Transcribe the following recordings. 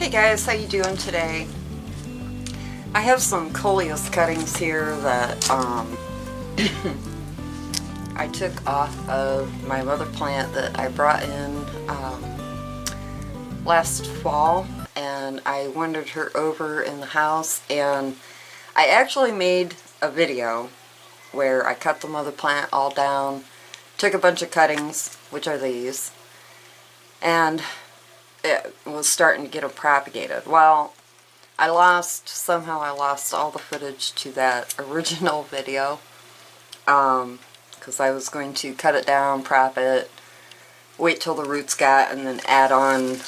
Hey guys, how you doing today? I have some Coleus cuttings here that I took off of my mother plant that I brought in last fall, and I wandered her over in the house, and I actually made a video where I cut the mother plant all down, took a bunch of cuttings, which are these, and it was starting to get them propagated. Well, somehow I lost all the footage to that original video, because I was going to cut it down, prop it, wait till the roots got, and then add on,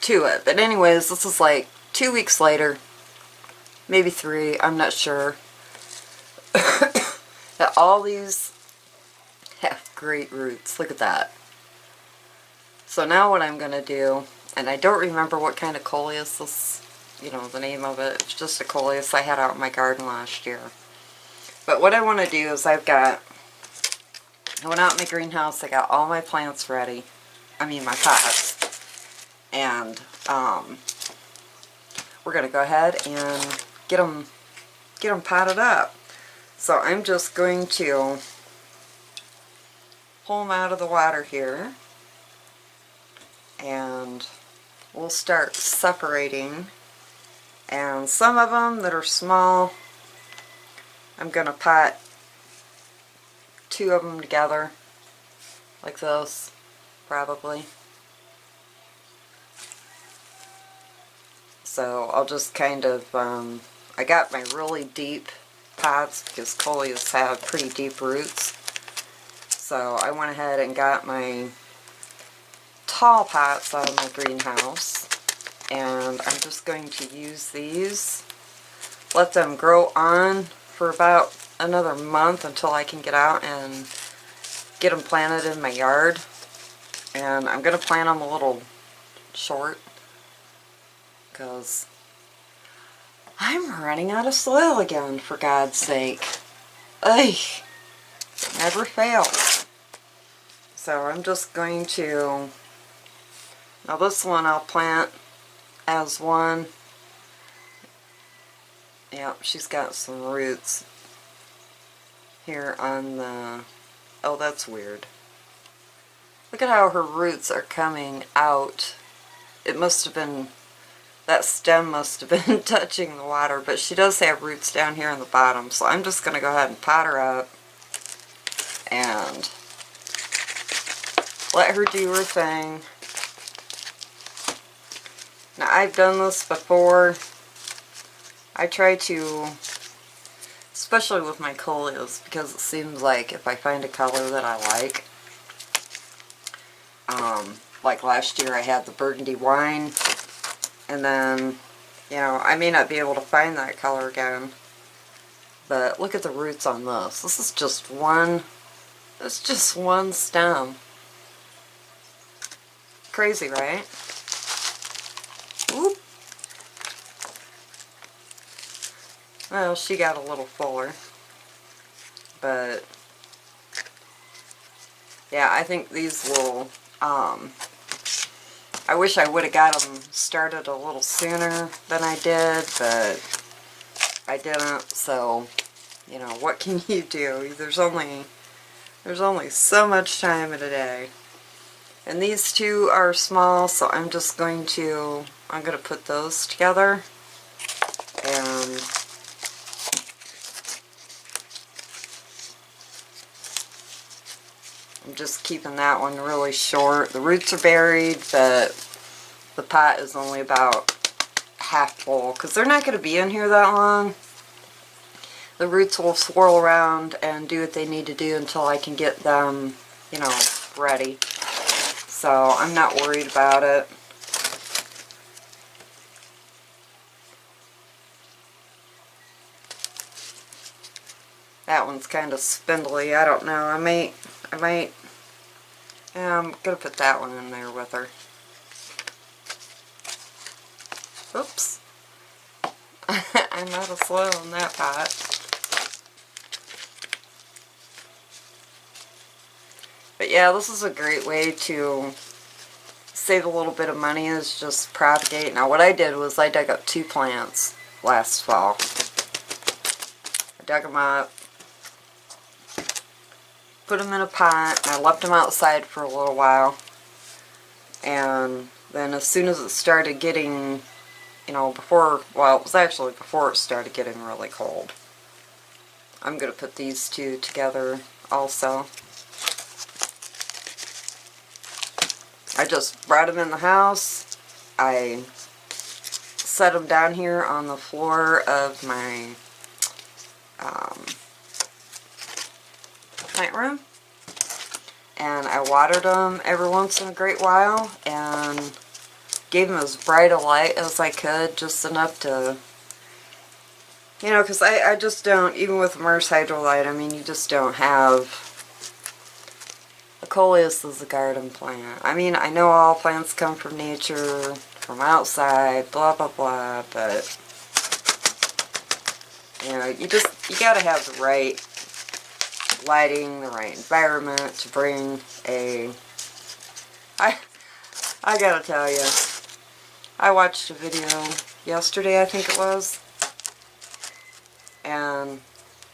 to it. But anyways, this is like 2 weeks later, maybe 3, I'm not sure, that all these have great roots. Look at that. So now what I'm going to do, and I don't remember what kind of Coleus this, the name of it. It's just a Coleus I had out in my garden last year. But what I want to do is I went out in my greenhouse, I got all my plants ready. My pots. And we're going to go ahead and get them potted up. So I'm just going to pull them out of the water here. And we'll start separating, and some of them that are small, I'm going to pot 2 of them together like this, probably. So I'll just kind of, I got my really deep pots because Coleus have pretty deep roots, so I went ahead and got my tall pots out of my greenhouse, and I'm just going to use these, let them grow on for about another month until I can get out and get them planted in my yard. And I'm going to plant them a little short because I'm running out of soil again, for God's sake. Ugh, never fails. So I'm just going to, now this one I'll plant as one. Yep, she's got some roots here on the, oh, that's weird. Look at how her roots are coming out. It must have been, that stem must have been touching the water, but she does have roots down here on the bottom, so I'm just going to go ahead and pot her up and let her do her thing. Now, I've done this before. I try to, especially with my Coleus, because it seems like if I find a color that I like last year I had the burgundy wine, and then, I may not be able to find that color again, but look at the roots on this. This is just one, it's just one stem. Crazy, right? Oop. Well, she got a little fuller, but yeah, I think these will, I wish I would have got them started a little sooner than I did, but I didn't, so, what can you do? There's only so much time in a day. And these 2 are small, so I'm just going to, I'm going to put those together, and I'm just keeping that one really short. The roots are buried, but the pot is only about half full, because they're not going to be in here that long. The roots will swirl around and do what they need to do until I can get them, ready. So I'm not worried about it. That one's kind of spindly. I don't know. I might, yeah, I'm going to put that one in there with her. Oops. I'm out of soil in that pot. But yeah, this is a great way to save a little bit of money is just propagate. Now what I did was I dug up 2 plants last fall. I dug them up, put them in a pot, and I left them outside for a little while. And then as soon as it started getting, you know, well, it was actually before it started getting really cold. I'm going to put these 2 together also. I just brought them in the house. I set them down here on the floor of my plant room. And I watered them every once in a great while and gave them as bright a light as I could, just enough to, you know, because I just don't, even with Merce Hydrolite, I mean, you just don't have, a Coleus is a garden plant. I mean, I know all plants come from nature, from outside, blah, blah, blah, but, you know, you gotta have the right lighting, the right environment to bring a, I gotta tell you, I watched a video yesterday, I think it was, and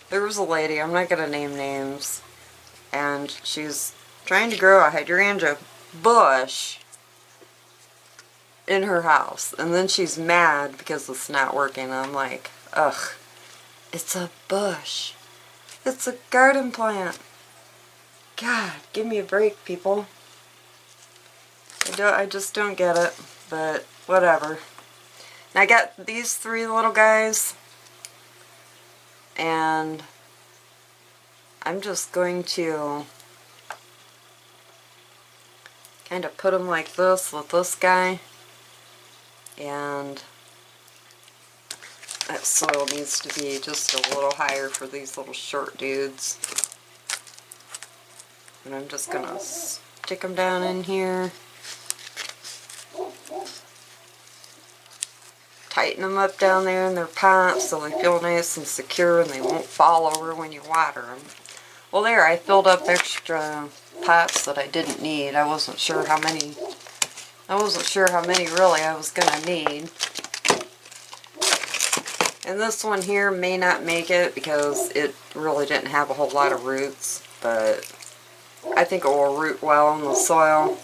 there was a lady, I'm not gonna name names, and she's trying to grow a hydrangea bush in her house, and then she's mad because it's not working. I'm like, ugh, it's a bush. It's a garden plant. God, give me a break, people. I just don't get it, but whatever. And I got these 3 little guys, and I'm just going to kind of put them like this with this guy, and that soil needs to be just a little higher for these little short dudes. And I'm just going to stick them down in here. Tighten them up down there in their pots so they feel nice and secure and they won't fall over when you water them. Well, there, I filled up extra pots that I didn't need. I wasn't sure how many really I was going to need. And this one here may not make it because it really didn't have a whole lot of roots, but I think it will root well in the soil.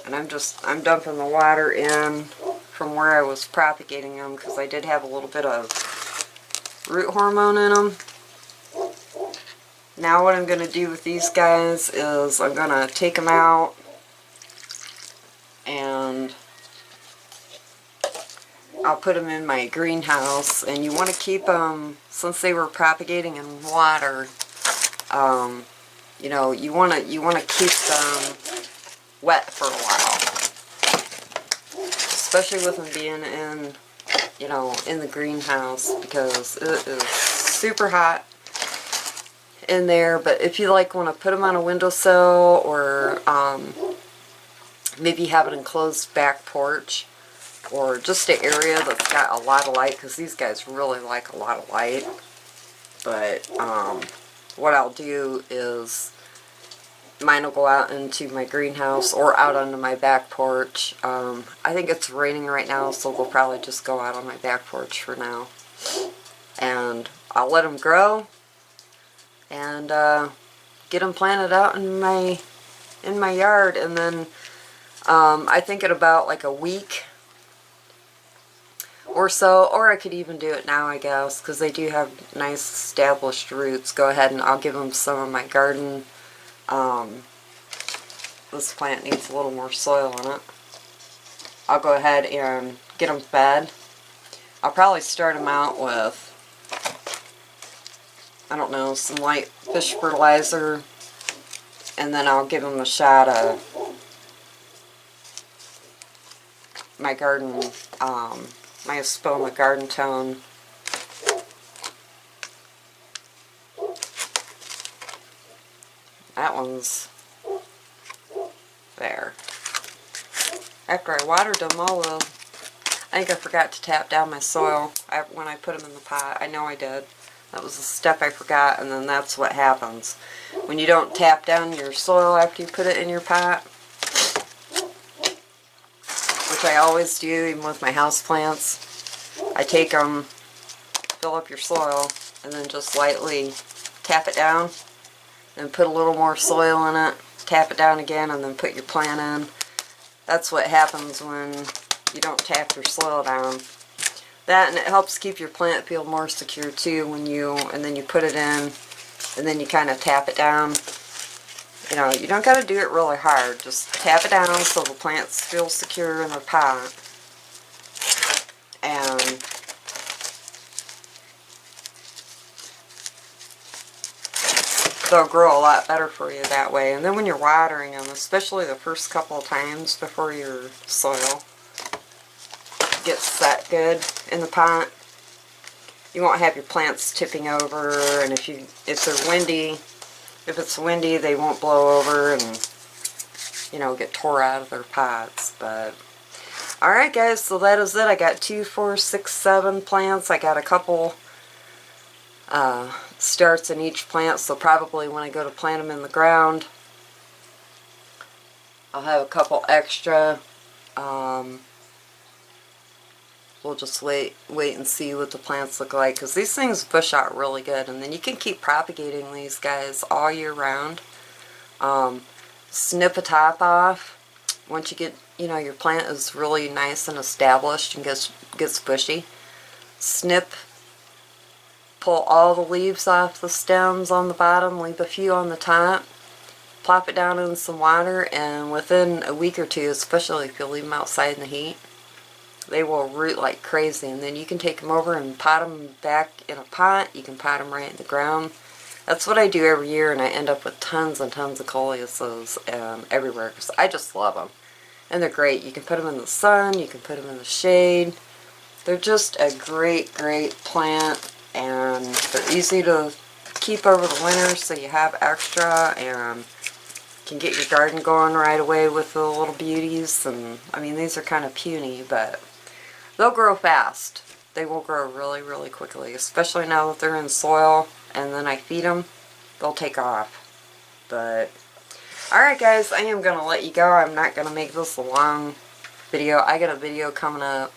And I'm dumping the water in from where I was propagating them because I did have a little bit of root hormone in them. Now what I'm going to do with these guys is I'm going to take them out and I'll put them in my greenhouse. And you want to keep them, since they were propagating in water, you know, you want to keep them wet for a while, especially with them being in, you know, in the greenhouse, because it is super hot in there. But if you like want to put them on a windowsill, or maybe have an enclosed back porch, or just an area that's got a lot of light, because these guys really like a lot of light. But what I'll do is mine will go out into my greenhouse or out onto my back porch. I think it's raining right now, so they'll probably just go out on my back porch for now. And I'll let them grow and get them planted out in my yard. And then I think in about like a week or so, or I could even do it now, I guess, because they do have nice established roots. Go ahead and I'll give them some of my garden. This plant needs a little more soil in it. I'll go ahead and get them fed. I'll probably start them out with, I don't know, some light fish fertilizer, and then I'll give them a shot of my garden, my Espoma Garden Tone. That one's there. After I watered them all, I think I forgot to tap down my soil when I put them in the pot. I know I did. That was a step I forgot, and then that's what happens. When you don't tap down your soil after you put it in your pot, which I always do even with my house plants. I take them, fill up your soil, and then just lightly tap it down, then put a little more soil in it, tap it down again, and then put your plant in. That's what happens when you don't tap your soil down. That, and it helps keep your plant feel more secure too when and then you put it in, and then you kind of tap it down. You know, you don't got to do it really hard. Just tap it down so the plants feel secure in their pot. And they'll grow a lot better for you that way. And then when you're watering them, especially the first couple of times before your soil gets set good in the pot, you won't have your plants tipping over. And if they're windy, if it's windy, they won't blow over and, you know, get tore out of their pots. But alright guys, so that is it. I got 2, 4, 6, 7 plants. I got a couple starts in each plant, so probably when I go to plant them in the ground, I'll have a couple extra. We'll just wait and see what the plants look like, because these things bush out really good, and then you can keep propagating these guys all year round. Snip a top off once you get, you know, your plant is really nice and established and gets bushy. Snip, pull all the leaves off the stems on the bottom, leave a few on the top, plop it down in some water, and within a week or two, especially if you leave them outside in the heat, they will root like crazy. And then you can take them over and pot them back in a pot. You can pot them right in the ground. That's what I do every year, and I end up with tons and tons of Coleuses everywhere, because I just love them. And they're great. You can put them in the sun, you can put them in the shade. They're just a great, great plant, and they're easy to keep over the winter, so you have extra, and can get your garden going right away with the little beauties. And I mean, these are kind of puny, but they'll grow fast. They will grow really, really quickly, especially now that they're in soil, and then I feed them, they'll take off. But alright guys, I am going to let you go. I'm not going to make this a long video. I got a video coming up.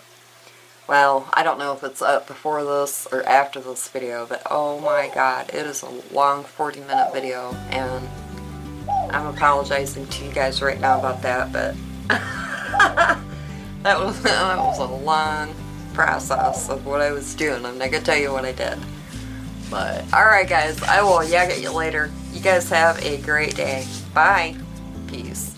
Well, I don't know if it's up before this or after this video, but oh my god, it is a long 40-minute video, and I'm apologizing to you guys right now about that, but that was a long process of what I was doing. I'm not going to tell you what I did. But, alright guys, I will yak at you later. You guys have a great day. Bye. Peace.